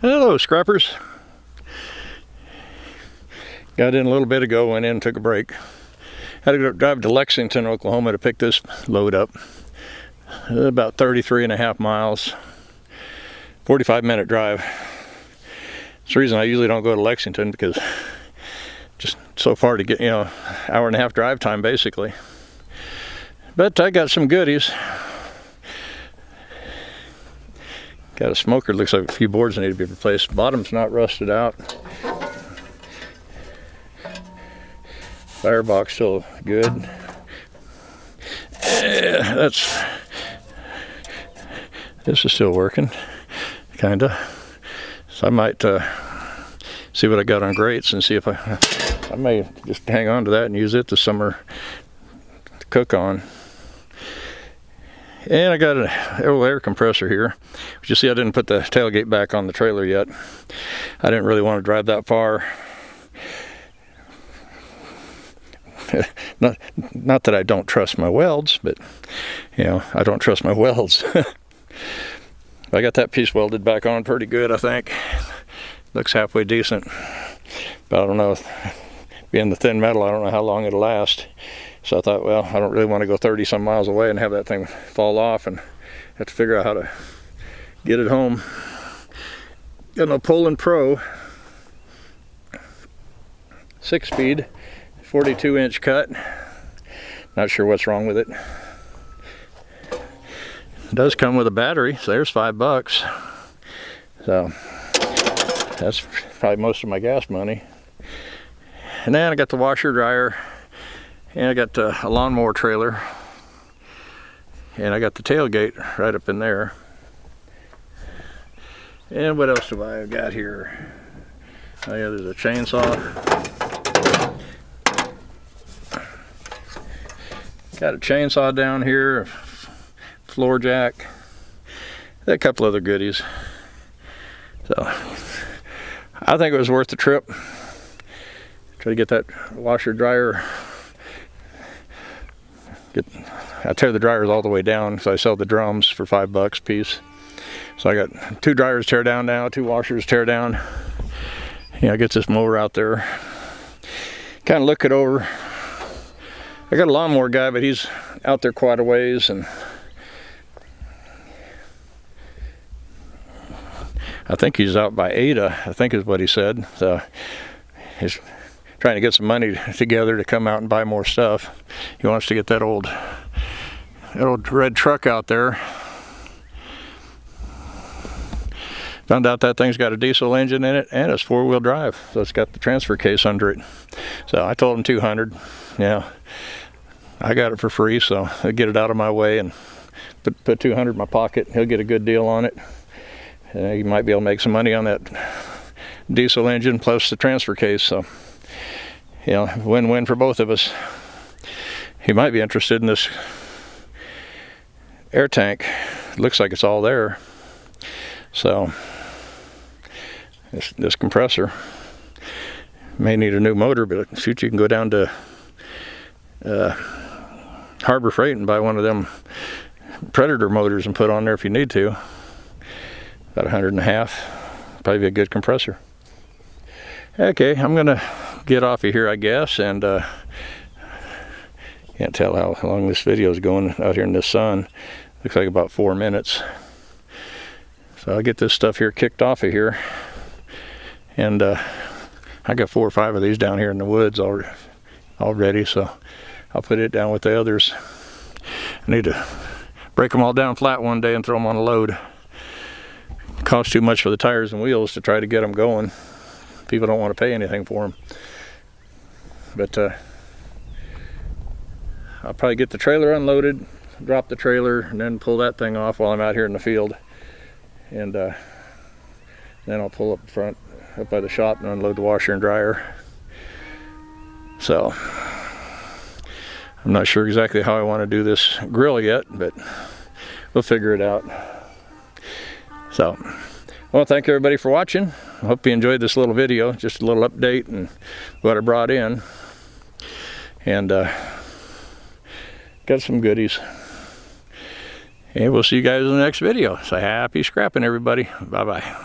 Hello, scrappers. Got in a little bit ago, went in and took a break. Had to go drive to Lexington, Oklahoma to pick this load up. About 33.5 miles, 45-minute drive. It's the reason I usually don't go to Lexington, because just so far to get, hour and a half drive time basically. But I got some goodies. Got a smoker, looks like a few boards that need to be replaced. Bottom's not rusted out. Firebox still good. This is still working, kinda. So I might see what I got on grates and see if I may just hang on to that and use it this summer to cook on. And I got an air compressor here. But you see, I didn't put the tailgate back on the trailer yet. I didn't really want to drive that far. Not that I don't trust my welds, but I don't trust my welds. I got that piece welded back on pretty good, I think. Looks halfway decent. But I don't know, being the thin metal, I don't know how long it'll last. So I thought, well, I don't really want to go 30 some miles away and have that thing fall off and have to figure out how to get it home. Got an Poland Pro 6-speed, 42-inch cut. Not sure what's wrong with it. It does come with a battery, so there's $5. So that's probably most of my gas money. And then I got the washer dryer, and I got a lawnmower trailer, and I got the tailgate right up in there. And what else do I got here? Oh yeah, there's a chainsaw. Got a chainsaw down here, a floor jack, a couple other goodies. So I think it was worth the trip. Try to get that washer dryer. I tear the dryers all the way down, so I sell the drums for $5 a piece. So I got 2 dryers tear down now, 2 washers tear down. Get this mower out there. Kind of look it over. I got a lawnmower guy, but he's out there quite a ways, and I think he's out by Ada, I think is what he said. So he's trying to get some money together to come out and buy more stuff. He wants to get that old red truck out there. Found out that thing's got a diesel engine in it, and it's 4-wheel drive, so it's got the transfer case under it. So I told him $200. I got it for free, so I'll get it out of my way and put $200 in my pocket. He'll get a good deal on it. He might be able to make some money on that diesel engine plus the transfer case. So win-win for both of us. He might be interested in this air tank. It looks like it's all there. So this compressor may need a new motor, but shoot, you can go down to Harbor Freight and buy one of them Predator motors and put on there if you need to. About 150. Probably be a good compressor. Okay, I'm gonna get off of here, I guess, and can't tell how long this video is going out here in this sun. Looks like about 4 minutes. So I'll get this stuff here kicked off of here, and I got 4 or 5 of these down here in the woods already, so I'll put it down with the others. I need to break them all down flat one day and throw them on a load. Costs too much for the tires and wheels to try to get them going. People don't want to pay anything for them. But I'll probably get the trailer unloaded, drop the trailer, and then pull that thing off while I'm out here in the field. And then I'll pull up front, up by the shop, and unload the washer and dryer. So I'm not sure exactly how I want to do this grill yet, but we'll figure it out. So, well, thank you everybody for watching. I hope you enjoyed this little video, just a little update and what I brought in. And got some goodies. And we'll see you guys in the next video. So happy scrapping, everybody. Bye-bye.